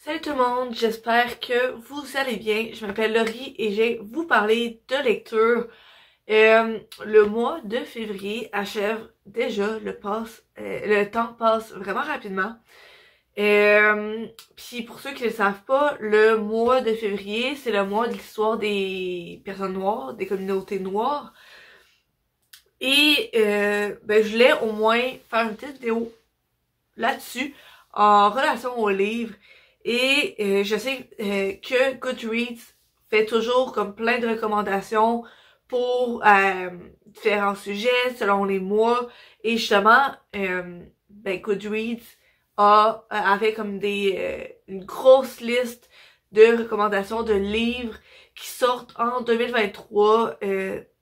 Salut tout le monde, j'espère que vous allez bien. Je m'appelle Laurie et je vais vous parler de lecture. Le mois de février achève déjà, le temps passe vraiment rapidement. Puis pour ceux qui ne le savent pas, le mois de février, c'est le mois de l'histoire des personnes noires, des communautés noires. Et je voulais au moins faire une petite vidéo là-dessus en relation au livre. Et je sais que Goodreads fait toujours comme plein de recommandations pour différents sujets selon les mois. Et justement, Goodreads avait comme une grosse liste de recommandations de livres qui sortent en 2023,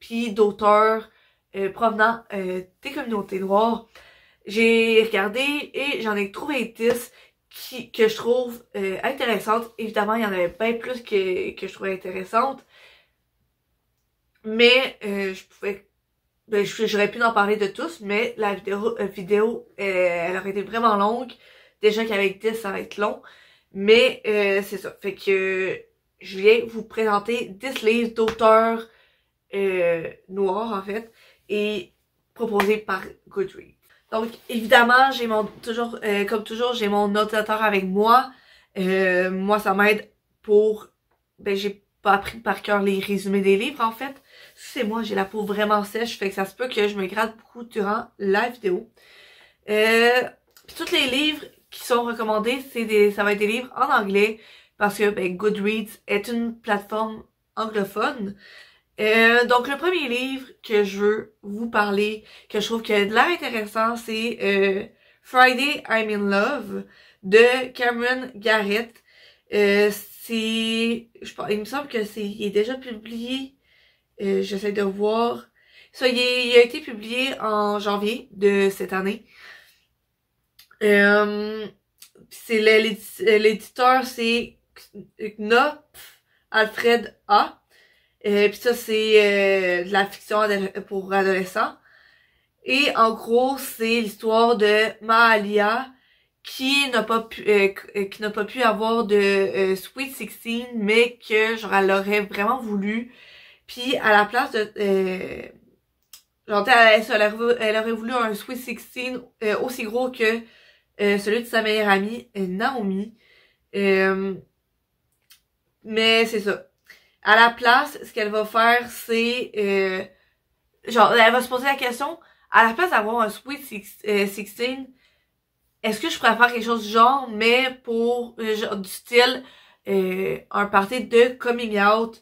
puis d'auteurs provenant des communautés noires. J'ai regardé et j'en ai trouvé 10 que je trouve intéressantes. Évidemment, il y en avait bien plus que je trouvais intéressantes. Mais j'aurais pu en parler de tous, mais la vidéo elle aurait été vraiment longue. Déjà qu'avec 10, ça va être long. Mais c'est ça. Fait que je viens vous présenter 10 livres d'auteurs noirs, en fait, et proposés par Goodreads. Donc, évidemment, comme toujours, j'ai mon ordinateur avec moi. Moi, ça m'aide pour... j'ai pas appris par cœur les résumés des livres, en fait. C'est moi, j'ai la peau vraiment sèche, fait que ça se peut que je me gratte beaucoup durant la vidéo. Puis tous les livres qui sont recommandés, ça va être des livres en anglais, parce que Goodreads est une plateforme anglophone. Donc le premier livre que je veux vous parler, que je trouve qu'il a de l'air intéressant, c'est Friday I'm in Love de Cameron Garrett. Il me semble que il est déjà publié. J'essaie de voir. Ça, il a été publié en janvier de cette année. L'éditeur, c'est Knopf Alfred A. Puis ça, c'est de la fiction pour adolescents. Et en gros, c'est l'histoire de Mahalia qui n'a pas pu avoir de Sweet 16, mais que genre elle aurait vraiment voulu. Puis à la place de elle aurait voulu un Sweet 16 aussi gros que celui de sa meilleure amie Naomi. Mais c'est ça. À la place, ce qu'elle va faire, c'est... elle va se poser la question, à la place d'avoir un Sweet 16, est-ce que je pourrais faire quelque chose du genre, mais pour genre, du style un party de coming out,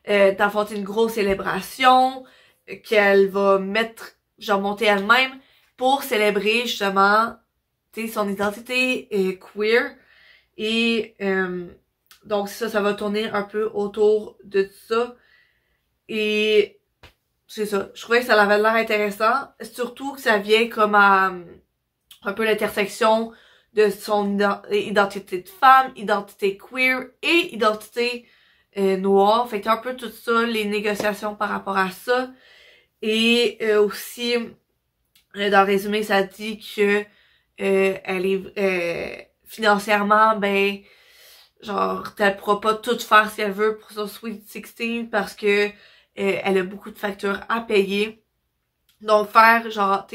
d'enfanter une grosse célébration, qu'elle va monter elle-même pour célébrer justement son identité queer. Et donc ça va tourner un peu autour de ça. Et c'est ça. Je trouvais que ça avait l'air intéressant. Surtout que ça vient comme à un peu l'intersection de son identité de femme, identité queer et identité noire. Fait que un peu tout ça, les négociations par rapport à ça. Et aussi, dans le résumé, ça dit que elle est financièrement, genre, elle pourra pas tout faire si elle veut pour son Sweet 16 parce que elle a beaucoup de factures à payer. Donc, faire, genre,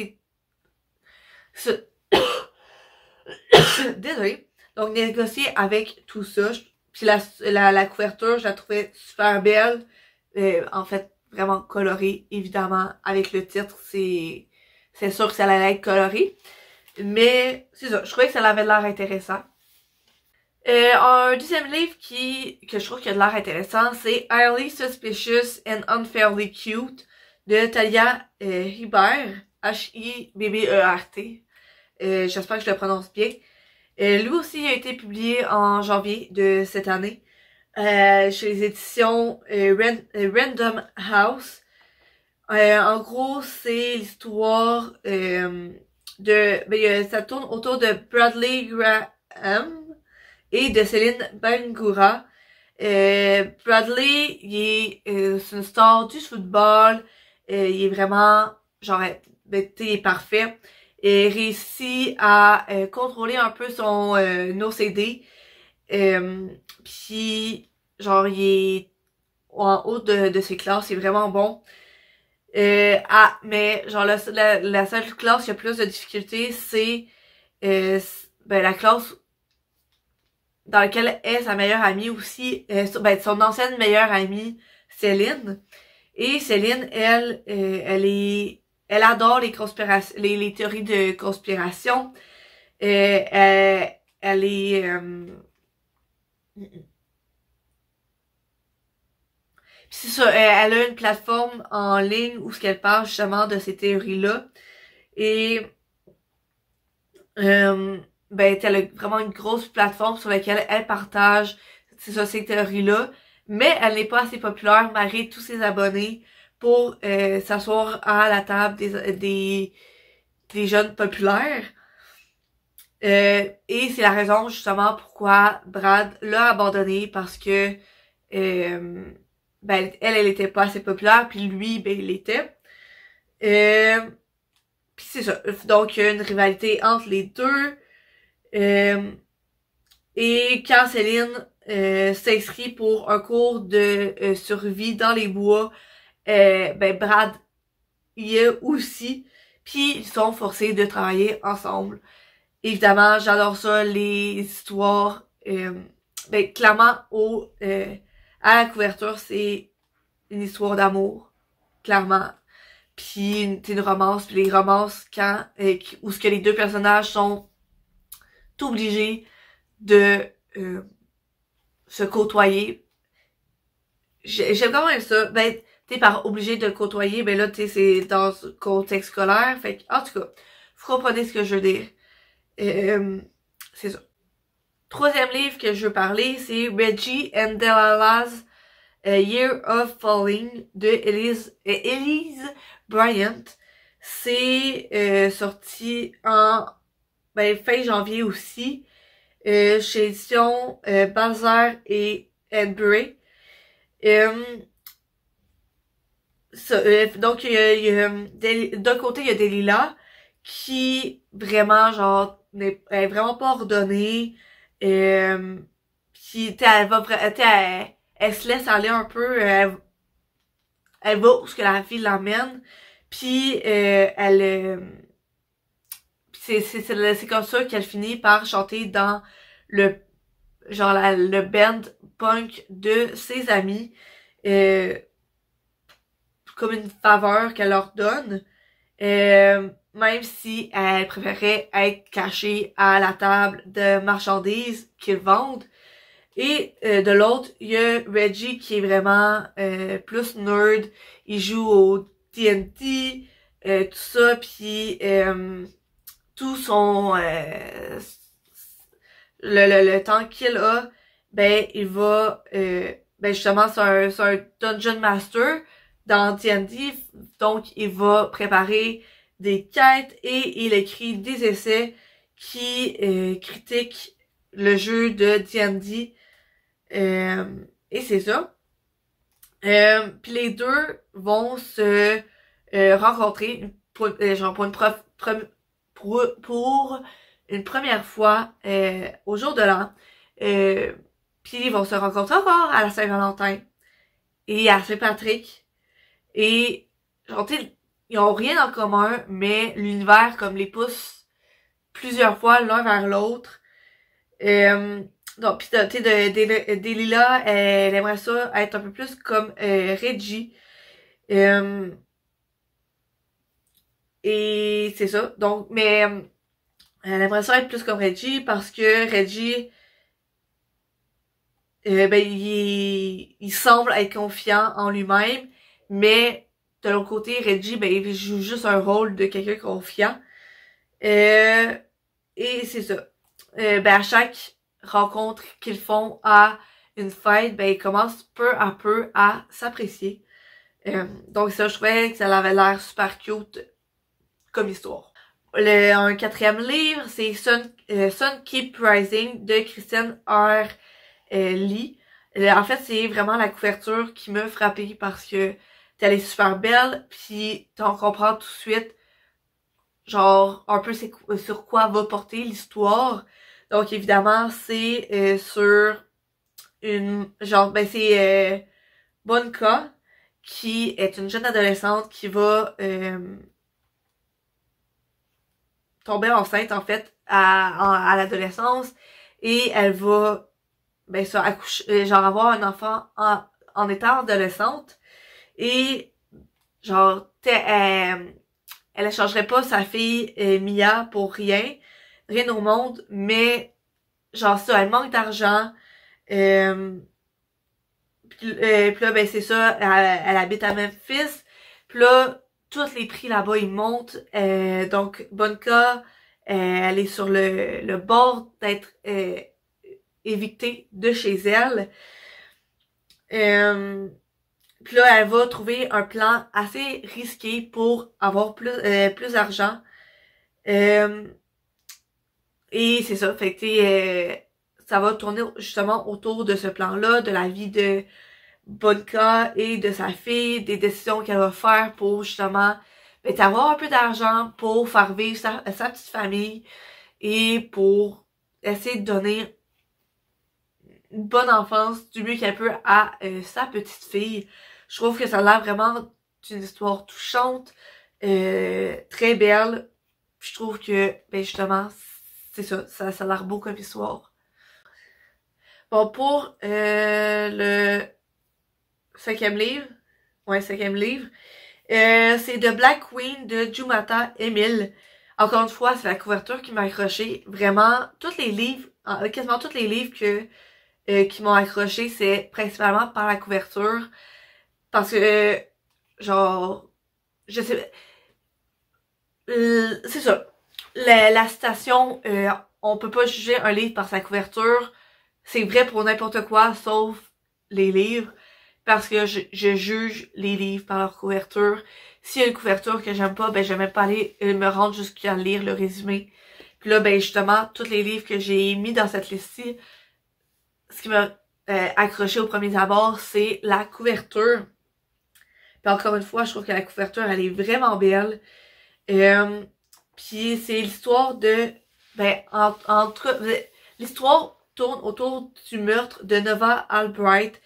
désolée. Donc, négocier avec tout ça. Puis la couverture, je la trouvais super belle. En fait, vraiment colorée, évidemment. Avec le titre, c'est sûr que ça allait être coloré. Mais, c'est ça. Je trouvais que ça avait l'air intéressant. Un deuxième livre que je trouve qui a de l'air intéressant, c'est Highly Suspicious and Unfairly Cute de Talia Hibbert, Hibbert. J'espère que je le prononce bien. Lui aussi a été publié en janvier de cette année chez les éditions Random House. En gros, c'est l'histoire ça tourne autour de Bradley Graham et de Céline Bangura. Bradley, c'est une star du football. Il est vraiment, genre, il est parfait. Il réussit à contrôler un peu son OCD Puis genre il est en haut de ses classes, c'est vraiment bon. Mais genre la seule classe qui a plus de difficultés, c'est ben, la classe dans laquelle est sa meilleure amie aussi, ben, son ancienne meilleure amie, Céline. Et Céline, elle adore les conspirations, les théories de conspiration. Elle est, c'est ça, elle a une plateforme en ligne où ce qu'elle parle justement de ces théories-là. Et euh, ben, elle a vraiment une grosse plateforme sur laquelle elle partage ces théories-là. Mais elle n'est pas assez populaire malgré tous ses abonnés pour s'asseoir à la table des jeunes populaires. Et c'est la raison justement pourquoi Brad l'a abandonné parce que ben elle était pas assez populaire puis lui ben il l'était. Puis c'est ça. Donc il y a une rivalité entre les deux. Et quand Céline s'inscrit pour un cours de survie dans les bois, ben Brad y est aussi. Puis ils sont forcés de travailler ensemble. Évidemment, j'adore ça, les histoires. Ben, clairement, à la couverture, c'est une histoire d'amour. Clairement. Puis, c'est une romance. Puis les romances, où ce que les deux personnages sont obligés de se côtoyer. J'aime quand même ça. Ben, t'es par obligé de côtoyer, ben là, tu sais, c'est dans ce contexte scolaire. Fait que, en tout cas, vous comprenez ce que je veux dire. C'est ça. Troisième livre que je veux parler, c'est Reggie and Delilah's Year of Falling de Elise Bryant. C'est sorti en fin janvier aussi, chez édition Balzer et Bray. Donc, d'un côté, il y a Delilah qui vraiment genre est vraiment pas ordonnée. Puis elle va elle se laisse aller un peu. Elle va où ce que la vie l'emmène. Puis c'est comme ça qu'elle finit par chanter dans le le band punk de ses amis. Comme une faveur qu'elle leur donne. Même si elle préférait être cachée à la table de marchandises qu'ils vendent. Et de l'autre, il y a Reggie qui est vraiment plus nerd. Il joue au TNT, tout ça, puis tout son le temps qu'il a, ben il va ben justement c'est un Dungeon Master dans D&D, donc il va préparer des quêtes et il écrit des essais qui critiquent le jeu de D&D. Et c'est ça. Puis les deux vont se rencontrer genre pour une première fois au jour de l'an. Puis ils vont se rencontrer encore à la Saint-Valentin et à Saint-Patrick. Et genre, tu sais, ils ont rien en commun, mais l'univers comme les pousse plusieurs fois l'un vers l'autre. Donc, pis tu sais, Delilah, elle aimerait ça être un peu plus comme Reggie. Et c'est ça. Donc, mais elle aimerait ça être plus comme Reggie parce que Reggie, ben, il semble être confiant en lui-même, mais de l'autre côté, Reggie, ben, il joue juste un rôle de quelqu'un confiant. Et c'est ça. Ben, à chaque rencontre qu'ils font à une fête, ben, ils commencent peu à peu à s'apprécier. Donc ça, je trouvais que ça avait l'air super cute comme histoire. Un quatrième livre, c'est Sun Keep Rising de Christiane R. Lee. En fait, c'est vraiment la couverture qui m'a frappée parce que elle est super belle, puis on comprend tout de suite genre un peu sur quoi va porter l'histoire. Donc évidemment, c'est sur une genre ben c'est Bonka qui est une jeune adolescente qui va tomber enceinte en fait à l'adolescence et elle va ben ça accoucher genre avoir un enfant en étant adolescente et genre elle échangerait pas sa fille Mia pour rien au monde, mais genre ça elle manque d'argent. euh, puis là, ben c'est ça, elle habite à Memphis. Puis là, tous les prix là-bas, ils montent. Donc, Bonka, elle est sur le bord d'être évictée de chez elle. Puis là, elle va trouver un plan assez risqué pour avoir plus d'argent. Euh, et c'est ça, fait que ça va tourner justement autour de ce plan-là, de la vie de Bonka et de sa fille, des décisions qu'elle va faire pour justement ben, avoir un peu d'argent pour faire vivre sa petite famille et pour essayer de donner une bonne enfance du mieux qu'elle peut à sa petite fille. Je trouve que ça a l'air vraiment d'une histoire touchante, très belle. Je trouve que, ben justement, c'est ça a l'air beau comme histoire. Bon, pour le cinquième livre, cinquième livre, c'est The Black Queen de Jumata Emile. Encore une fois, c'est la couverture qui m'a accroché. Vraiment, tous les livres, quasiment tous les livres qui m'ont accroché, c'est principalement par la couverture. Parce que, genre, je sais, c'est ça. La citation, on peut pas juger un livre par sa couverture. C'est vrai pour n'importe quoi, sauf les livres. Parce que je juge les livres par leur couverture. S'il y a une couverture que j'aime pas, ben je vais même pas aller me rendre jusqu'à lire le résumé. Puis là, ben justement, tous les livres que j'ai mis dans cette liste-ci, ce qui m'a accroché au premier abord, c'est la couverture. Puis encore une fois, je trouve que la couverture, elle est vraiment belle. Puis c'est l'histoire de... Ben, l'histoire tourne autour du meurtre de Nova Albright,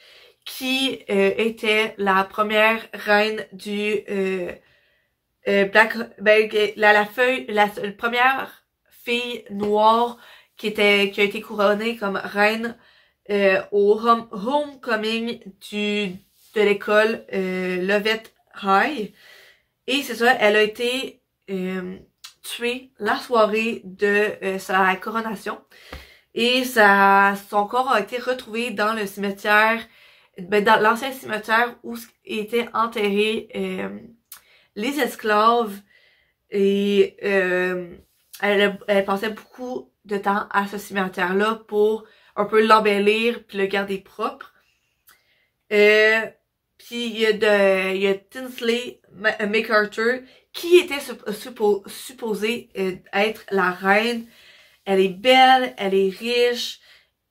qui était la première reine du Black... Ben, la première fille noire qui a été couronnée comme reine au homecoming de l'école Lovett High. Et c'est ça, elle a été tuée la soirée de sa coronation. Et son corps a été retrouvé dans le cimetière, ben, dans l'ancien cimetière où étaient enterrés les esclaves. Et elle passait beaucoup de temps à ce cimetière-là pour un peu l'embellir puis le garder propre. Puis il y a Tinsley MacArthur qui était supposée être la reine. Elle est belle, elle est riche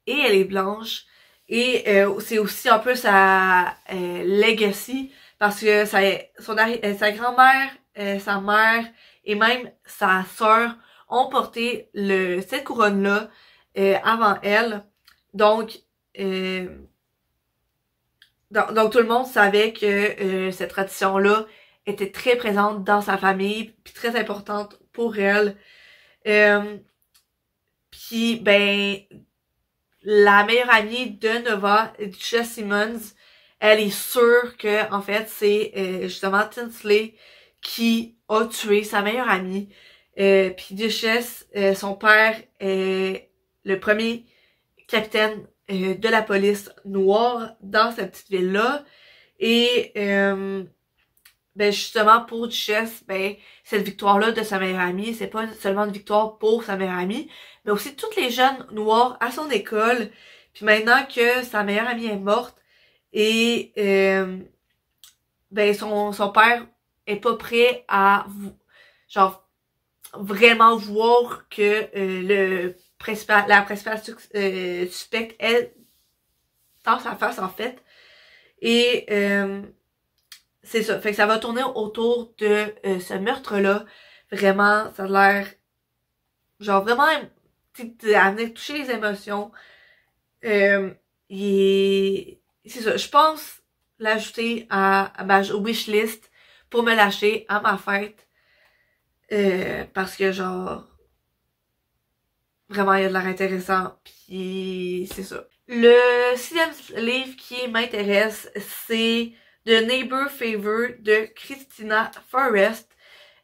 et elle est blanche. Et c'est aussi un peu sa legacy parce que sa grand-mère, sa mère et même sa sœur ont porté cette couronne-là avant elle. Donc, donc tout le monde savait que cette tradition-là était très présente dans sa famille, puis très importante pour elle. Puis ben la meilleure amie de Nova, Duchess Simmons, elle est sûre que en fait c'est justement Tinsley qui a tué sa meilleure amie. Puis Duchess, son père est le premier capitaine de la police noire dans cette petite ville-là. Et ben justement pour Duchess, ben cette victoire-là de sa meilleure amie, c'est pas seulement une victoire pour sa meilleure amie, mais aussi toutes les jeunes noirs à son école. Puis maintenant que sa meilleure amie est morte et ben son père est pas prêt à genre vraiment voir que la principale suspecte est dans sa face en fait. Et c'est ça. Fait que ça va tourner autour de ce meurtre-là. Vraiment, ça a l'air genre vraiment elle venait toucher les émotions. C'est ça, je pense l'ajouter à ma wishlist pour me lâcher à ma fête. Parce que genre, vraiment il y a de l'air intéressant, puis c'est ça. Le 6e livre qui m'intéresse, c'est The Neighbor Favor de Christina Forrest.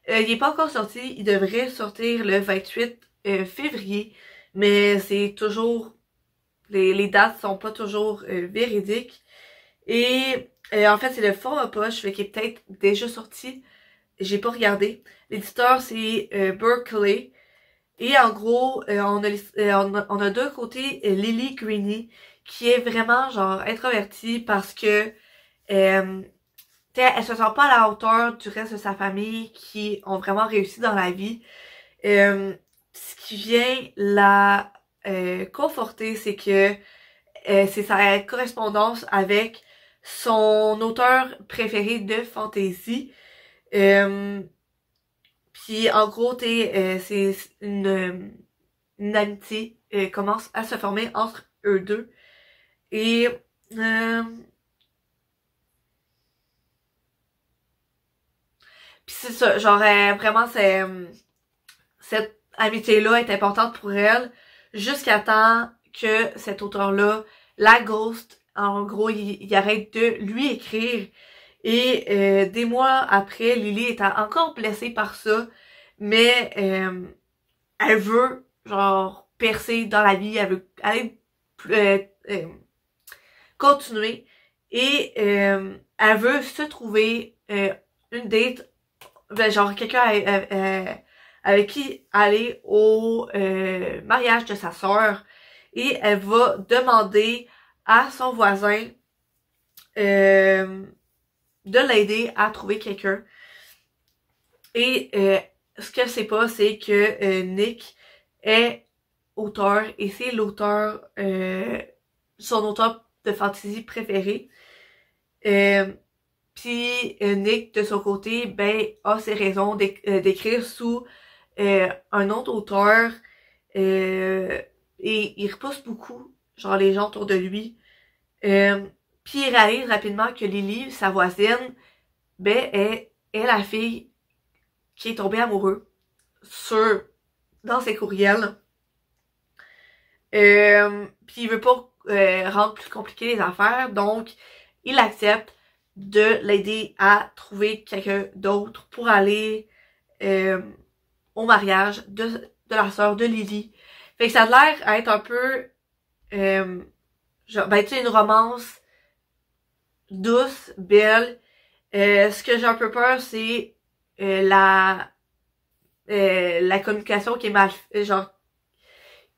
Il est pas encore sorti, il devrait sortir le 28 février, mais c'est toujours, les dates sont pas toujours véridiques. Et en fait, c'est le format poche, fait qu'il est peut-être déjà sorti. J'ai pas regardé. L'éditeur, c'est Berkeley. Et en gros, on a d'un côté Lily Greene, qui est vraiment genre introvertie parce que elle se sent pas à la hauteur du reste de sa famille qui ont vraiment réussi dans la vie. Ce qui vient la conforter, c'est que c'est sa correspondance avec son auteur préféré de fantasy. Puis en gros, c'est une amitié commence à se former entre eux deux. Et puis c'est ça, genre vraiment cette amitié-là est importante pour elle jusqu'à temps que cet auteur-là la ghost. En gros, il arrête de lui écrire. Et des mois après, Lily est encore blessée par ça, mais elle veut genre percer dans la vie, elle veut aller continuer et elle veut se trouver une date, genre quelqu'un avec qui aller au mariage de sa sœur, et elle va demander à son voisin de l'aider à trouver quelqu'un. Et ce qu'elle sait pas, c'est que Nick est auteur et c'est l'auteur, son auteur de fantasy préféré. Puis Nick, de son côté, ben, a ses raisons d'écrire sous un autre auteur. Et il repousse beaucoup, genre, les gens autour de lui. Puis il réalise rapidement que Lily, sa voisine, ben, est la fille qui est tombée amoureux dans ses courriels. Puis il veut pas rendre plus compliqué les affaires, donc il accepte de l'aider à trouver quelqu'un d'autre pour aller au mariage de la sœur de Lily. Fait que ça a l'air à être un peu genre, ben, tu sais, une romance douce, belle. Ce que j'ai un peu peur, c'est la communication qui est mal, genre,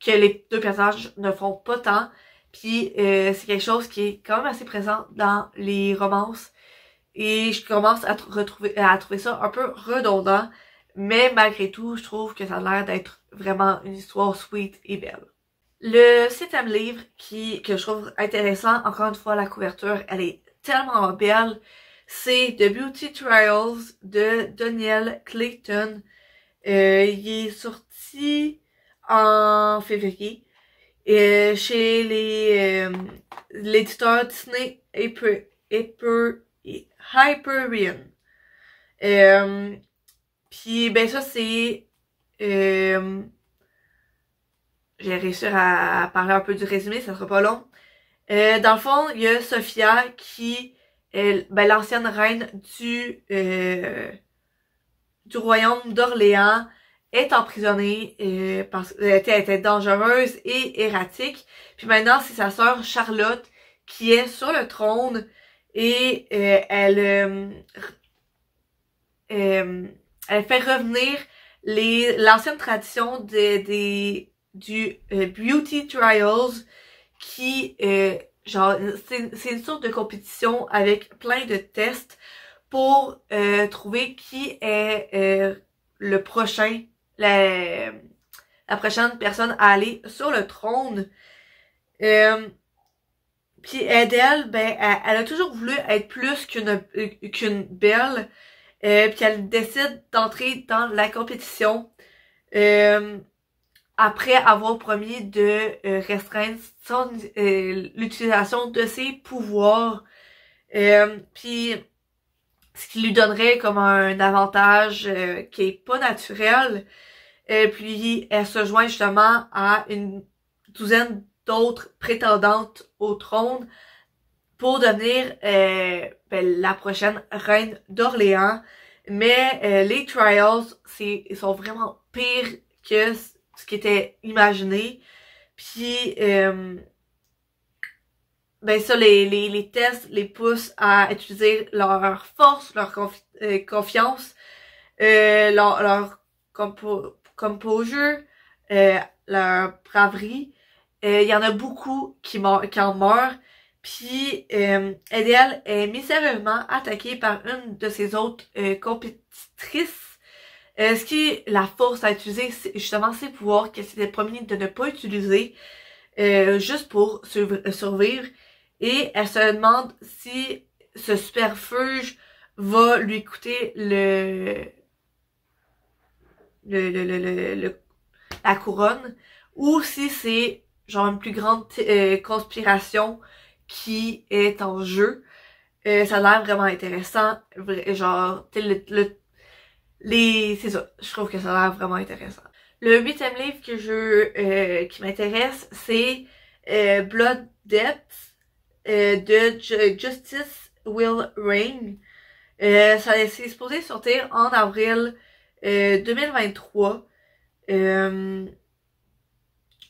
que les deux personnages ne font pas tant. Puis c'est quelque chose qui est quand même assez présent dans les romances. Et je commence à trouver ça un peu redondant. Mais malgré tout, je trouve que ça a l'air d'être vraiment une histoire sweet et belle. Le 7e livre que je trouve intéressant, encore une fois, la couverture, elle est tellement belle. C'est The Beauty Trials de Danielle Clayton. Il est sorti en février chez l'éditeur Disney Hyperion. Puis ben ça c'est j'ai réussi à parler un peu du résumé, ça sera pas long. Dans le fond, il y a Sophia qui est l'ancienne reine du royaume d'Orléans, est emprisonnée parce qu'elle était dangereuse et erratique. Puis maintenant, c'est sa sœur Charlotte qui est sur le trône et elle fait revenir l'ancienne tradition du Beauty Trials qui genre c'est une sorte de compétition avec plein de tests pour trouver qui est le prochain la prochaine personne à aller sur le trône. Puis elle, ben, elle a toujours voulu être plus qu'une belle. Puis elle décide d'entrer dans la compétition. après avoir promis de restreindre l'utilisation de ses pouvoirs. Puis ce qui lui donnerait comme un avantage qui est pas naturel. Puis elle se joint justement à une douzaine d'autres prétendantes au trône pour devenir la prochaine reine d'Orléans. Mais les trials, ils sont vraiment pires que ce qui était imaginé. Puis ça, les tests les poussent à utiliser leur force, leur confiance, leur composure, leur braverie. Il y en a beaucoup qui en meurent. Puis Adele est mystérieusement attaquée par une de ses autres compétitrices. Ce qui la force à utiliser justement ses pouvoirs qu'elle s'était promis de ne pas utiliser juste pour survivre. Et elle se demande si ce superfuge va lui coûter la couronne ou si c'est genre une plus grande conspiration qui est en jeu. Ça a l'air vraiment intéressant. Genre, c'est ça. Je trouve que ça a l'air vraiment intéressant. Le 8e livre qui m'intéresse, c'est Blood Debts de Justice Will Reign. C'est supposé sortir en avril 2023.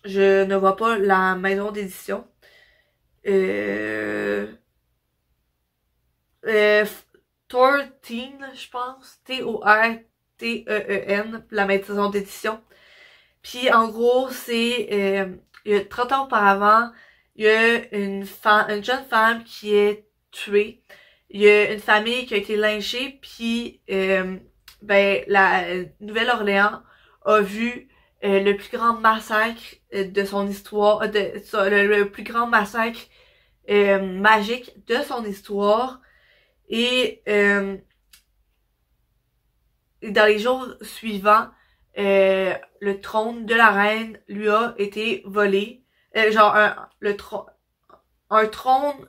Je ne vois pas la maison d'édition. 13, je pense. Torten, la maison d'édition. Puis en gros, c'est il y a 30 ans auparavant, il y a une jeune femme qui est tuée. Il y a une famille qui a été lynchée, puis la Nouvelle-Orléans a vu le plus grand massacre de son histoire, le plus grand massacre magique de son histoire. Et dans les jours suivants, le trône de la reine lui a été volé. Un trône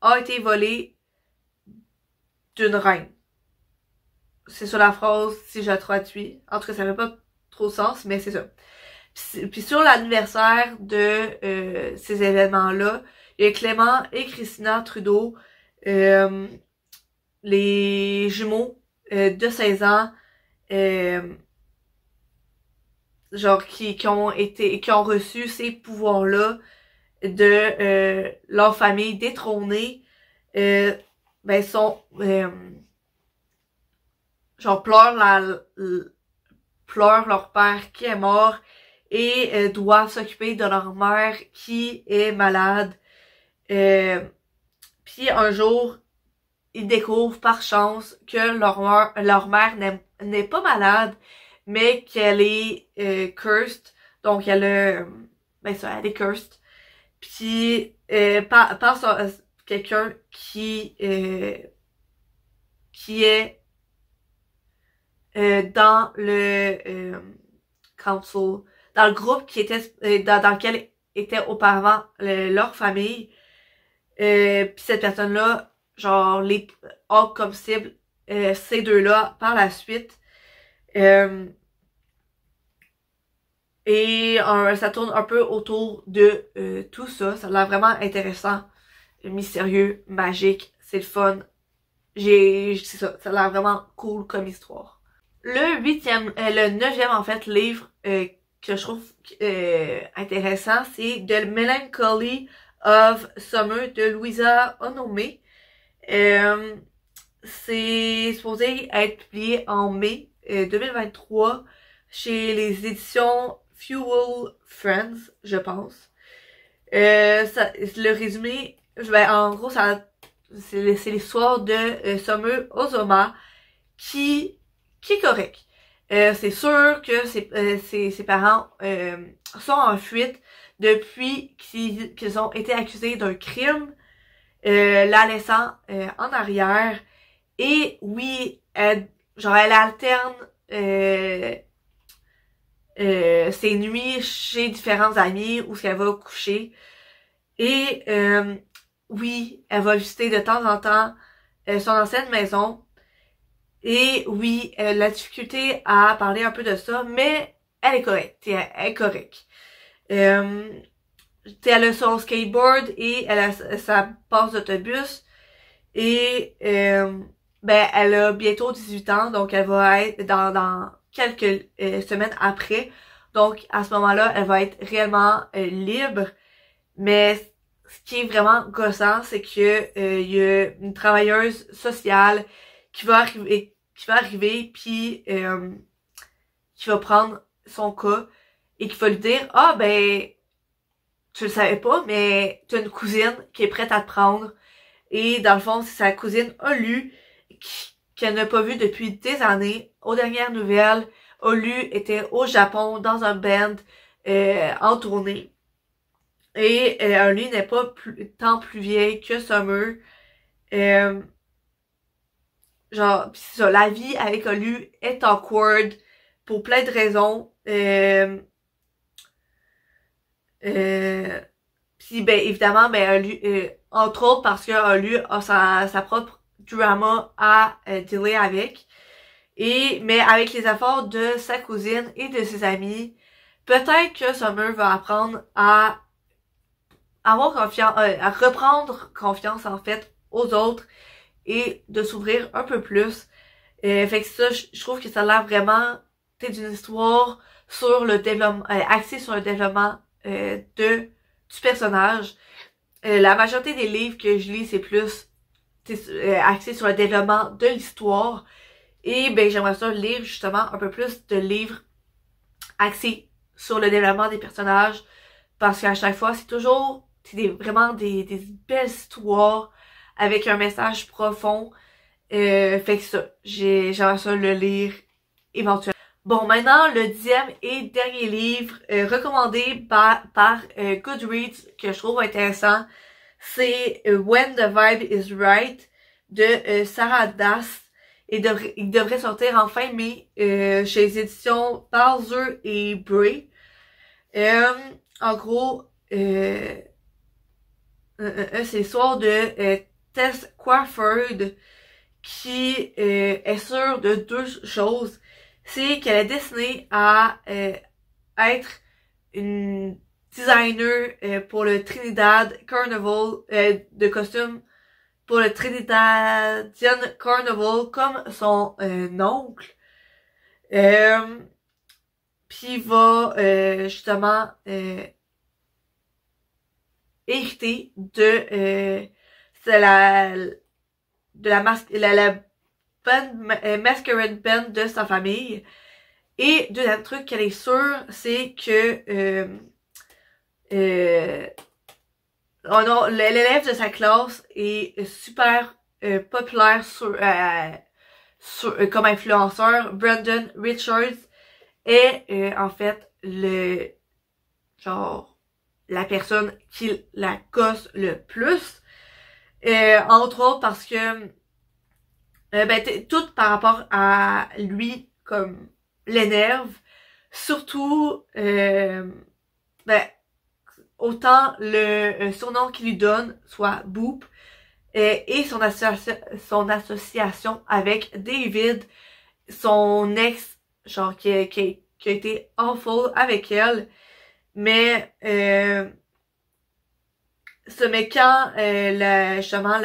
a été volé d'une reine. C'est ça la phrase si je la traduis. En tout cas, ça fait pas trop sens, mais c'est ça. Puis sur l'anniversaire de ces événements-là, il y a Clément et Christina Trudeau, les jumeaux de 16 ans, genre qui ont reçu ces pouvoirs-là de leur famille détrônée, sont genre pleurent leur père qui est mort et doivent s'occuper de leur mère qui est malade. Puis un jour, ils découvrent par chance que leur mère n'est pas malade, mais qu'elle est cursed. Donc elle a elle est cursed. Puis par quelqu'un qui est dans le council, dans le groupe qui était dans lequel était auparavant leur famille. Puis cette personne-là, genre, les a comme cible ces deux-là par la suite. Et ça tourne un peu autour de tout ça. Ça a l'air vraiment intéressant, mystérieux, magique, c'est le fun. C'est ça, ça a l'air vraiment cool comme histoire. Le 9e en fait livre que je trouve intéressant, c'est The Melancholy of Summer de Louisa Onome. C'est supposé être publié en mai 2023 chez les éditions Fuel Friends, je pense. Le résumé, en gros, c'est l'histoire de Summer Ozoma qui est correct. C'est sûr que ses parents sont en fuite depuis qu'ils ont été accusés d'un crime, la laissant en arrière. Et oui, elle alterne ses nuits chez différents amis où qu'elle va coucher. Et oui, elle va visiter de temps en temps son ancienne maison. Et oui, elle a la difficulté à parler un peu de ça, mais elle est correcte. Elle est correcte. Elle a son skateboard et elle a sa passe d'autobus. Et ben elle a bientôt 18 ans, donc elle va être dans quelques semaines après. Donc à ce moment-là, elle va être réellement libre. Mais ce qui est vraiment gossant, c'est que il y a une travailleuse sociale qui va arriver puis qui va prendre son cas et qui va lui dire ah ben tu le savais pas, mais tu as une cousine qui est prête à te prendre. Et dans le fond, c'est sa cousine Olu qu'elle n'a pas vue depuis des années. Aux dernières nouvelles, Olu était au Japon dans un band en tournée. Et Olu n'est pas tant plus vieille que Summer. Genre, pis c'est ça, la vie avec Olu est awkward pour plein de raisons. Puis ben évidemment, ben entre autres parce que Olu a sa propre drama à dealer avec. Mais avec les efforts de sa cousine et de ses amis, peut-être que Summer va apprendre à avoir confiance, à reprendre confiance en fait aux autres et de s'ouvrir un peu plus. Fait que ça, je trouve que ça a l'air vraiment d'une histoire sur le développement, axée sur le développement du personnage. La majorité des livres que je lis, c'est plus axé sur le développement de l'histoire. Et ben j'aimerais ça lire justement un peu plus de livres axés sur le développement des personnages. Parce qu'à chaque fois, c'est toujours vraiment des belles histoires avec un message profond. Fait que ça, j'aimerais ça le lire éventuellement. Bon, maintenant, le 10e et dernier livre recommandé par Goodreads que je trouve intéressant, c'est When the Vibe is Right de Sarah Das. Il devrait sortir en fin mai chez les éditions Bowser et Bray. En gros, c'est l'histoire de Tess Crawford qui est sûre de deux choses. C'est qu'elle est destinée à être une designer pour le Trinidad Carnival de costumes pour le Trinidadian Carnival comme son oncle. Puis va justement hériter de la masquerade band de sa famille. Et deuxième truc qu'elle est sûre, c'est que l'élève de sa classe est super populaire comme influenceur. Brandon Richards est en fait la personne qui la gosse le plus. Entre autres parce que tout par rapport à lui comme l'énerve. Surtout autant le surnom qu'il lui donne, soit Boop, et son association avec David, son ex, genre qui a été awful avec elle, mais quand justement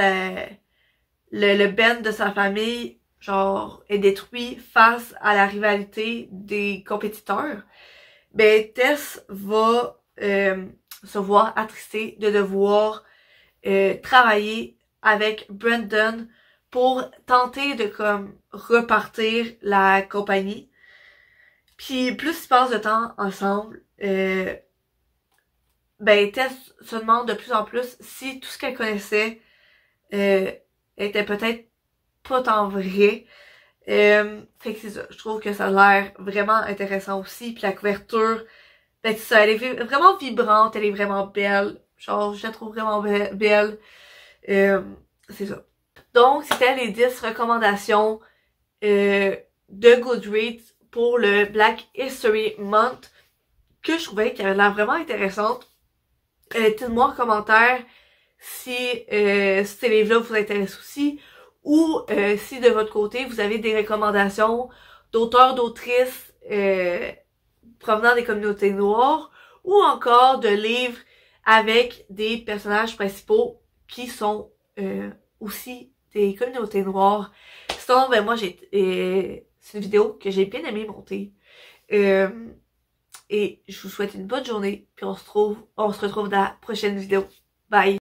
le band de sa famille genre est détruit face à la rivalité des compétiteurs, ben Tess va se voir attristée de devoir travailler avec Brandon pour tenter de comme repartir la compagnie. Puis plus ils passent de temps ensemble, ben Tess se demande de plus en plus si tout ce qu'elle connaissait était peut-être pas tant vrai. Fait que c'est ça, je trouve que ça a l'air vraiment intéressant aussi. Puis la couverture, ben c'est ça, elle est vraiment vibrante, elle est vraiment belle. Genre, je la trouve vraiment belle. C'est ça. Donc, c'était les 10 recommandations de Goodreads pour le Black History Month que je trouvais qui avait l'air vraiment intéressante. Dites-moi en commentaire si ces livres-là vous intéressent aussi, ou si de votre côté vous avez des recommandations d'auteurs, d'autrices provenant des communautés noires, ou encore de livres avec des personnages principaux qui sont aussi des communautés noires. Sinon, ben moi c'est une vidéo que j'ai bien aimé monter. Et je vous souhaite une bonne journée, puis on se retrouve dans la prochaine vidéo. Bye!